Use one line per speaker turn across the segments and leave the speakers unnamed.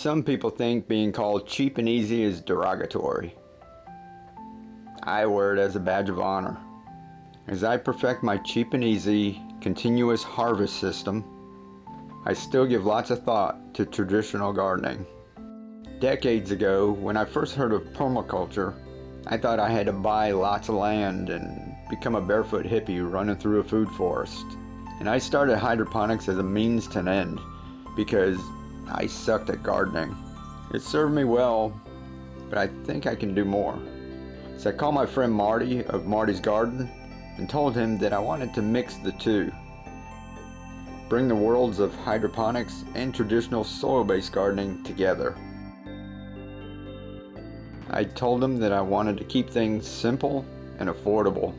Some people think being called cheap and easy is derogatory. I wear it as a badge of honor. As I perfect my cheap and easy continuous harvest system, I still give lots of thought to traditional gardening. Decades ago, when I first heard of permaculture, I thought I had to buy lots of land and become a barefoot hippie running through a food forest. And I started hydroponics as a means to an end because I sucked at gardening. It served me well, but I think I can do more. So I called my friend Marty of Marty's Garden and told him that I wanted to mix the two. Bring the worlds of hydroponics and traditional soil-based gardening together. I told him that I wanted to keep things simple and affordable.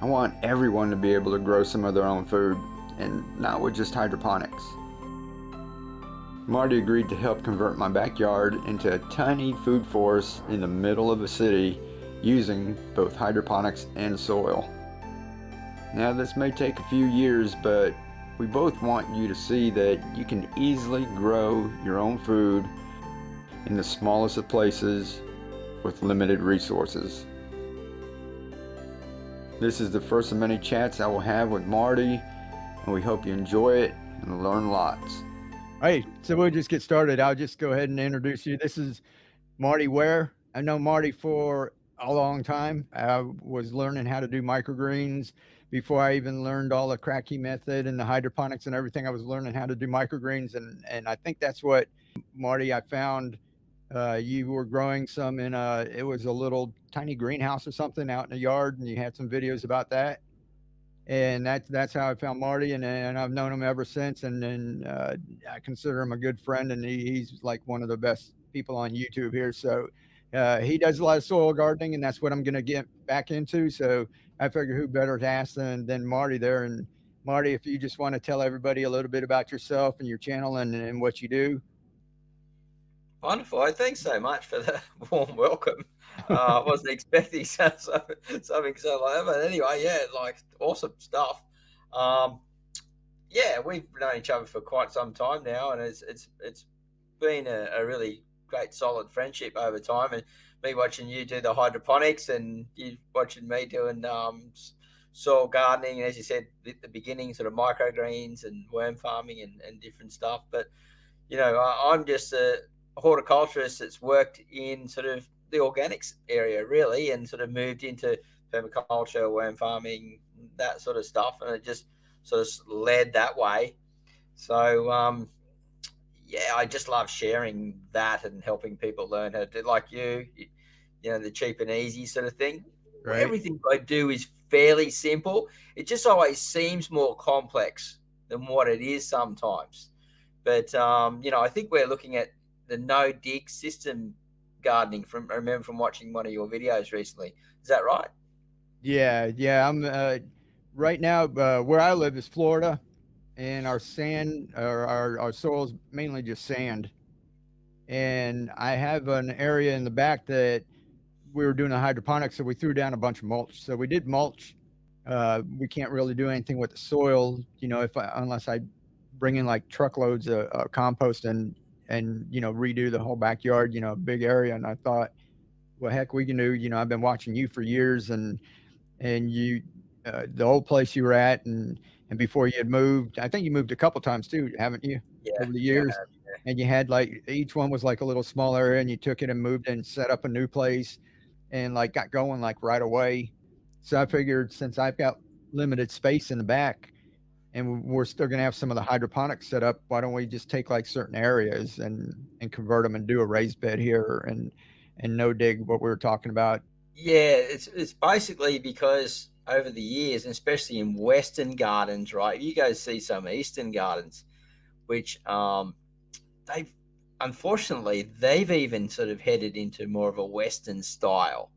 I want everyone to be able to grow some of their own food, and not with just hydroponics. Marty agreed to help convert my backyard into a tiny food forest in the middle of a city using both hydroponics and soil. Now this may take a few years, but we both want you to see that you can easily grow your own food in the smallest of places with limited resources. This is the first of many chats I will have with Marty, and we hope you enjoy it and learn lots. Hey, so we'll just get started. I'll just go ahead and introduce you. This is Marty Ware. I know Marty for a long time. I was learning how to do microgreens before I even learned all the cracky method and the hydroponics and everything. I was learning how to do microgreens, and I think that's what, Marty, I found you were growing some in it was a little tiny greenhouse or something out in the yard, and you had some videos about that. And that's how I found Marty, and I've known him ever since. And then I consider him a good friend, and he's like one of the best people on YouTube here. So he does a lot of soil gardening, and that's what I'm going to get back into. So I figure who better to ask than Marty there. And Marty, if you just want to tell everybody a little bit about yourself and your channel and what you do.
Wonderful. Thanks so much for the warm welcome. I wasn't expecting something so like that, but anyway, yeah, like awesome stuff. Yeah, we've known each other for quite some time now, and it's been a really great solid friendship over time. And me watching you do the hydroponics, and you watching me doing soil gardening, and as you said at the beginning, sort of microgreens and worm farming and different stuff. But I'm just a horticulturist that's worked in sort of the organics area really, and sort of moved into permaculture, worm farming, that sort of stuff, and it just sort of led that way. So yeah, I just love sharing that and helping people learn how to do, like the cheap and easy sort of thing.
Right.
Everything I do is fairly simple. It just always seems more complex than what it is sometimes. But I think we're looking at the no dig system gardening I remember from watching one of your videos recently. Is that right?
Yeah. I'm right now where I live is Florida, and our sand or our soil is mainly just sand. And I have an area in the back that we were doing a hydroponics, so we threw down a bunch of mulch. So we did mulch. We can't really do anything with the soil, unless I bring in like truckloads of compost and redo the whole backyard, a big area. And I thought, well, heck, we can do. I've been watching you for years, and you, the old place you were at, and before you had moved, I think you moved a couple times too, haven't you,
Yeah,
over the
yeah,
years?
yeah.
And you had like each one was like a little small area, and you took it and moved and set up a new place, and like got going like right away. So I figured since I've got limited space in the back, and we're still going to have some of the hydroponics set up, why don't we just take like certain areas and convert them and do a raised bed here and no dig, what we were talking about.
Yeah, it's basically because over the years, and especially in Western gardens, right? You go see some Eastern gardens, which they've unfortunately they've even sort of headed into more of a Western style,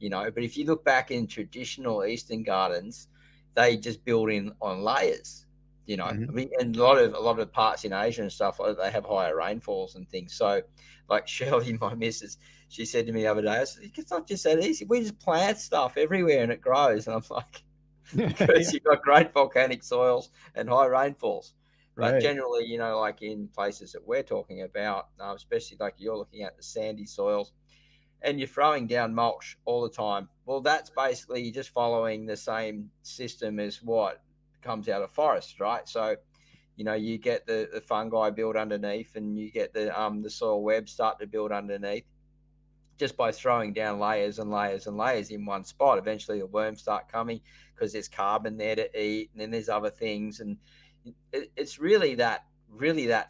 But if you look back in traditional Eastern gardens, they just build in on layers, I
Mm-hmm.
mean, and a lot of parts in Asia and stuff like that, they have higher rainfalls and things. So, like Shirley, my missus, she said to me the other day, I said, "It's not just that easy. We just plant stuff everywhere and it grows." And I'm like,
Yeah.
because you've got great volcanic soils and high rainfalls. But
Right.
generally, you know, like in places that we're talking about, especially like you're looking at the sandy soils, and you're throwing down mulch all the time. Well, that's basically just following the same system as what comes out of forests, right? So, you know, you get the fungi build underneath, and you get the soil web start to build underneath just by throwing down layers and layers and layers in one spot. Eventually, the worms start coming because there's carbon there to eat, and then there's other things, and it's really that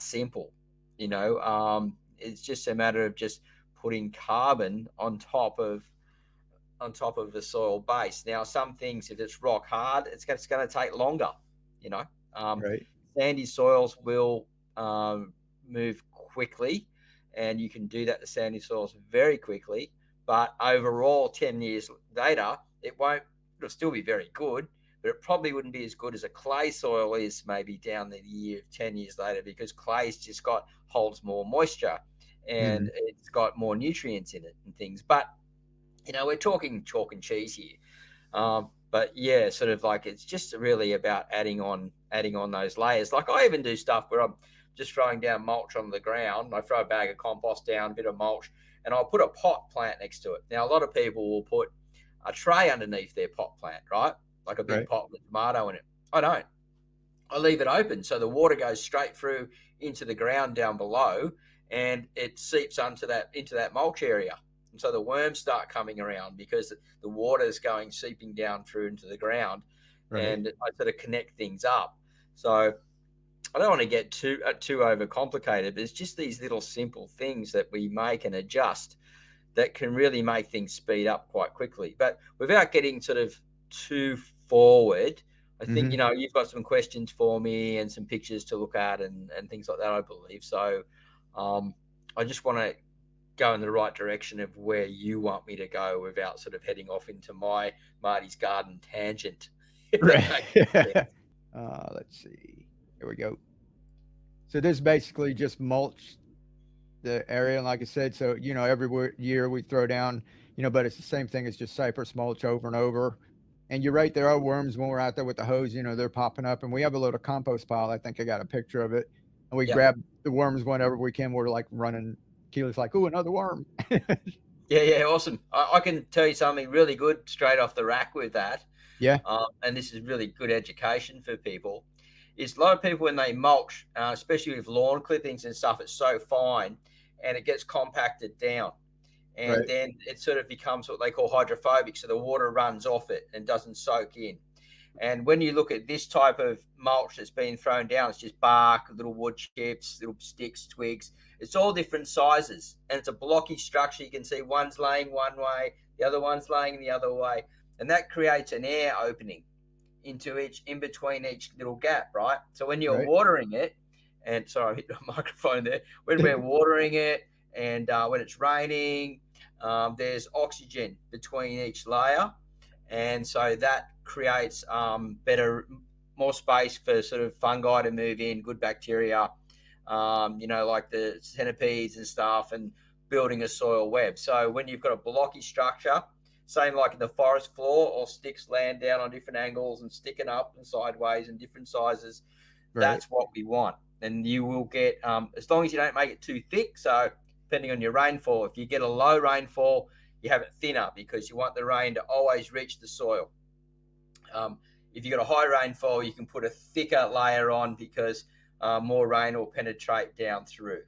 simple. You know, it's just a matter of just putting carbon on top of the soil base. Now, some things, if it's rock hard, it's going to take longer. You know, um,
Right.
sandy soils will move quickly, and you can do that to sandy soils very quickly. But overall, 10 years later, it won't. It'll still be very good, but it probably wouldn't be as good as a clay soil is maybe down the year 10 years later, because clay's just got holds more moisture, and
Mhm.
it's got more nutrients in it and things. But you know, we're talking chalk and cheese here. But yeah, sort of like it's just really about adding on those layers. Like I even do stuff where I'm just throwing down mulch on the ground. I throw a bag of compost down, a bit of mulch, and I'll put a pot plant next to it. Now, a lot of people will put a tray underneath their pot plant, right? Like a big
Right.
pot with tomato in it. I don't. I leave it open so the water goes straight through into the ground down below, and it seeps into that mulch area. And so the worms start coming around because the water is going seeping down through into the ground,
Right.
and I sort of connect things up. So I don't want to get too overcomplicated, but it's just these little simple things that we make and adjust that can really make things speed up quite quickly. But without getting sort of too forward, I think, you
Mhm.
know, you've got some questions for me and some pictures to look at, and things like that, I believe. So um, I just want to go in the right direction of where you want me to go without sort of heading off into my Marty's garden tangent, if that
Right.
makes sense.
Let's see. Here we go. So this basically just mulch the area, and like I said, so year we throw down, but it's the same thing as just cypress mulch over and over. And you're right, there are worms when we're out there with the hose. They're popping up, and we have a little compost pile. I think I got a picture of it, and we
Yep.
grab the worms whenever we can. We're like running. Keely's like, "Ooh, another worm!"
Yeah, yeah, awesome. I can tell you something really good straight off the rack with that.
Yeah.
And this is really good education for people, is a lot of people when they mulch, especially with lawn clippings and stuff, it's so fine and it gets compacted down. And
Right.
then it sort of becomes what they call hydrophobic. So the water runs off it and doesn't soak in. And when you look at this type of mulch that's been thrown down, it's just bark, little wood chips, little sticks, twigs. It's all different sizes, and it's a blocky structure. You can see one's laying one way, the other one's laying the other way, and that creates an air opening in between each little gap, right? So when you're
Right.
watering it, and sorry, I hit the microphone there. When we're watering it, and when it's raining, there's oxygen between each layer, and so that creates more space for sort of fungi to move in, good bacteria, like the centipedes and stuff, and building a soil web. So when you've got a blocky structure, same like in the forest floor, or sticks land down on different angles and sticking up and sideways and different sizes,
Right.
that's what we want. And you will get, as long as you don't make it too thick. So depending on your rainfall, if you get a low rainfall, you have it thinner because you want the rain to always reach the soil. If you've got a high rainfall, you can put a thicker layer on because more rain will penetrate down through.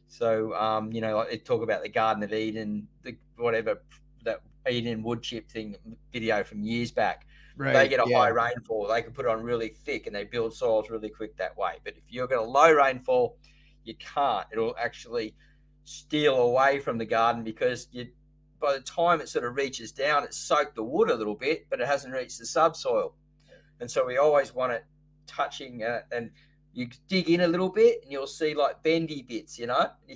So, like they talk about the Garden of Eden, that Eden wood chip thing video from years back. They
Right.
get a high
Yeah.
rainfall, they can put it on really thick and they build soils really quick that way. But if you've got a low rainfall, you can't. It'll actually steal away from the garden because by the time it sort of reaches down, it's soaked the wood a little bit, but it hasn't reached the subsoil. And so we always want it touching, and you dig in a little bit and you'll see like bendy bits, you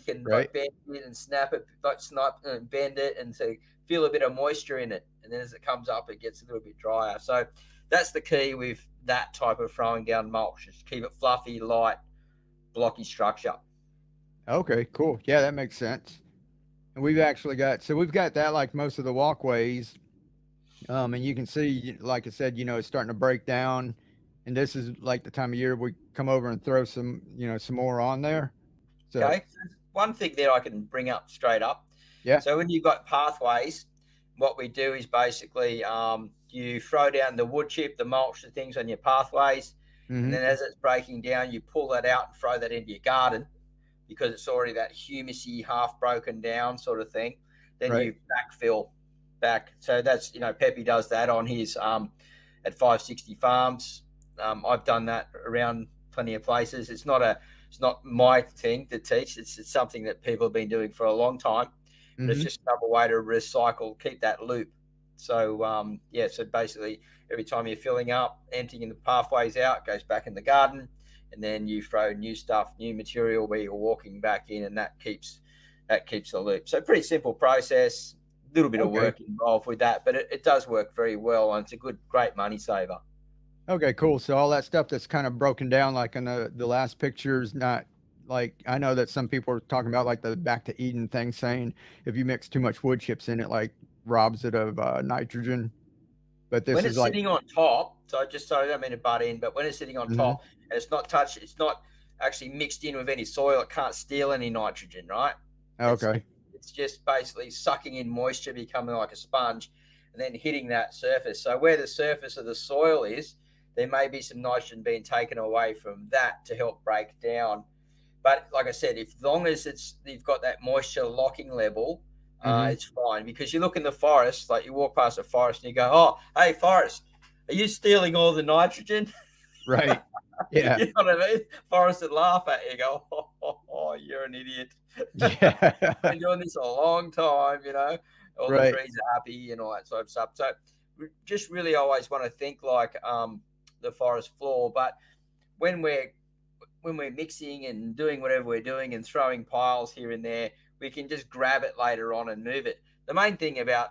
can
Right.
like bend it and snap it, like snap and bend it, and so feel a bit of moisture in it, and then as it comes up it gets a little bit drier. So that's the key with that type of throwing down mulch, just keep it fluffy, light, blocky structure.
Okay. Cool. Yeah, that makes sense. And we've got that like most of the walkways. And you can see, like I said, it's starting to break down. And this is like the time of year we come over and throw some, some more on there. So,
Okay, so one thing there I can bring up straight up.
yeah.
So when you've got pathways, what we do is basically you throw down the wood chip, the mulch, the things on your pathways, and
Hmm.
then as it's breaking down, you pull that out and throw that into your garden because it's already that humusy, half broken down sort of thing. Then
Right.
you backfill back. So that's Pepe does that on his at 560 Farms. I've done that around plenty of places. It's not my thing to teach. It's something that people have been doing for a long time. But it's
Hmm.
just another way to recycle, keep that loop. So so basically every time you're filling up, emptying the pathways out, goes back in the garden, and then you throw new stuff, new material where you're walking back in, and that keeps the loop. So pretty simple process, a little bit of
Okay.
work involved with that, but it does work very well, and it's a great money saver.
Okay, cool. So all that stuff that's kind of broken down, like in the last pictures, not like I know that some people are talking about like the back to Eden thing, saying if you mix too much wood chips in it, like robs it of nitrogen. But this
When
is
it's
like,
sitting on top, so just so I don't mean to butt in, but when it's sitting on
mhm.
top and it's not touched, it's not actually mixed in with any soil, it can't steal any nitrogen, right? It's
Okay,
it's just basically sucking in moisture, becoming like a sponge, and then hitting that surface. So where the surface of the soil is, there may be some nitrogen being taken away from that to help break down. But like I said, if long as you've got that moisture locking level,
hmm,
it's fine. Because you look in the forest, like you walk past a forest and you go, "Oh, hey, forest, are you stealing all the nitrogen?"
right, yeah,
You know what I mean? Forest would laugh at you, go, oh, you're an idiot.
yeah,
Been doing this a long time, all the
right,
trees are happy and all that sort of stuff. So just really always want to think like the forest floor. But when we're mixing and doing whatever we're doing and throwing piles here and there, we can just grab it later on and move it. The main thing about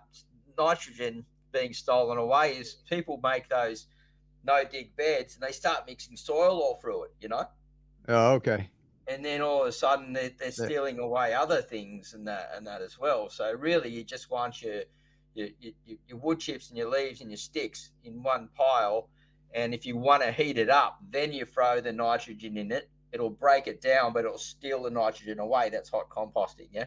nitrogen being stolen away is people make those no dig beds and they start mixing soil all through it.
oh, okay,
And then all of a sudden they're
that,
stealing away other things and that as well. So really, you just want your wood chips and your leaves and your sticks in one pile. And if you want to heat it up, then you throw the nitrogen in it. It'll break it down, but it'll steal the nitrogen away. That's hot composting, yeah.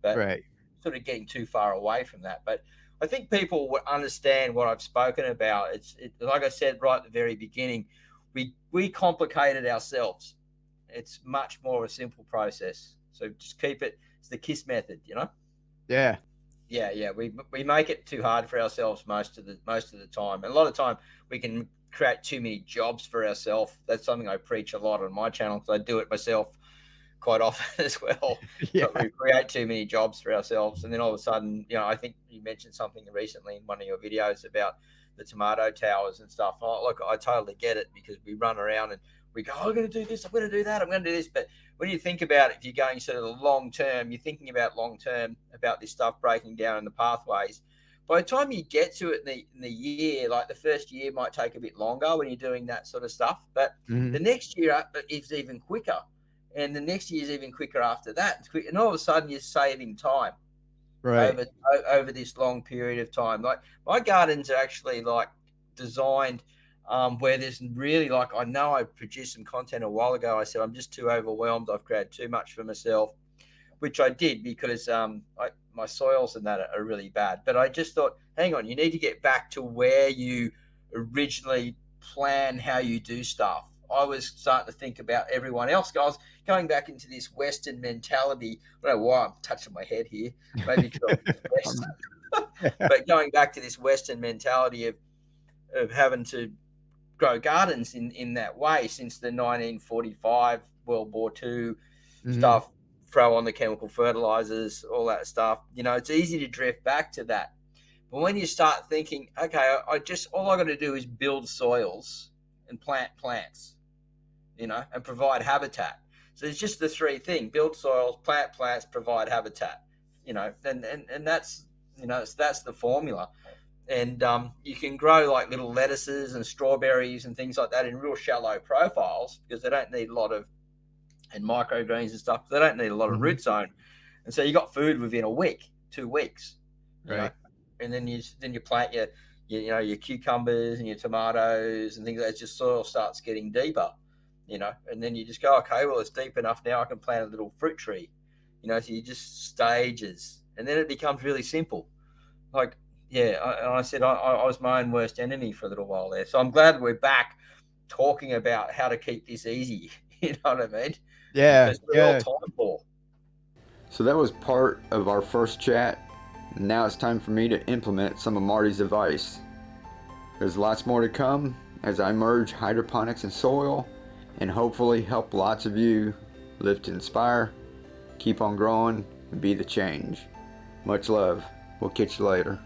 But
right,
sort of getting too far away from that. But I think people would understand what I've spoken about. Like I said right at the very beginning, we complicate it ourselves. It's much more a simple process. So just keep it. It's the KISS method.
yeah,
Yeah. We make it too hard for ourselves most of the time. And a lot of time we can create too many jobs for ourselves. That's something I preach a lot on my channel because I do it myself quite often as well. But
yeah,
we create too many jobs for ourselves, and then all of a sudden, I think you mentioned something recently in one of your videos about the tomato towers and stuff. Oh, look, I totally get it because we run around and we go, I'm going to do this, I'm going to do that, I'm going to do this. But when you think about it, if you're going sort of the long term, you're thinking about long term about this stuff breaking down in the pathways. By the time you get to it in the year, like the first year might take a bit longer when you're doing that sort of stuff, but
hmm,
the next year is even quicker, and the next year is even quicker after that. And all of a sudden, you're saving time
right,
over over this long period of time. Like my gardens are actually like designed where there's really like I know I produced some content a while ago. I said I'm just too overwhelmed. I've created too much for myself, which I did because my soils and that are really bad. But I just thought, hang on, you need to get back to where you originally plan how you do stuff. I was starting to think about everyone else. I was going back into this Western mentality. I don't know why I'm touching my head here. Maybe because I'm
I'm
West,
not-
but going back to this Western mentality of having to grow gardens in that way since the 1945 World War II
mhm,
stuff, throw on the chemical fertilizers, all that stuff. It's easy to drift back to that. But when you start thinking, okay, all I got to do is build soils and plant plants, and provide habitat. So it's just the three things: build soils, plant plants, provide habitat. And that's the formula. And you can grow like little lettuces and strawberries and things like that in real shallow profiles because they don't need a lot of and microgreens and stuff. They don't need a lot of
mhm,
root zone, and so you got food within a week, 2 weeks, you know.
right,
And then you plant you know, your cucumbers and your tomatoes and things like that, just soil starts getting deeper, you know, and then you just go, okay, well, it's deep enough now, I can plant a little fruit tree, you know, so you just stages, and then it becomes really simple. Like, yeah, I said I was my own worst enemy for a little while there. So I'm glad we're back talking about how to keep this easy. You know what I mean?
Yeah,
Because we're all
yeah.
time poor.
So that was part of our first chat. Now it's time for me to implement some of Marty's advice. There's lots more to come as I merge hydroponics and soil and hopefully help lots of you live to inspire, keep on growing, and be the change. Much love. We'll catch you later.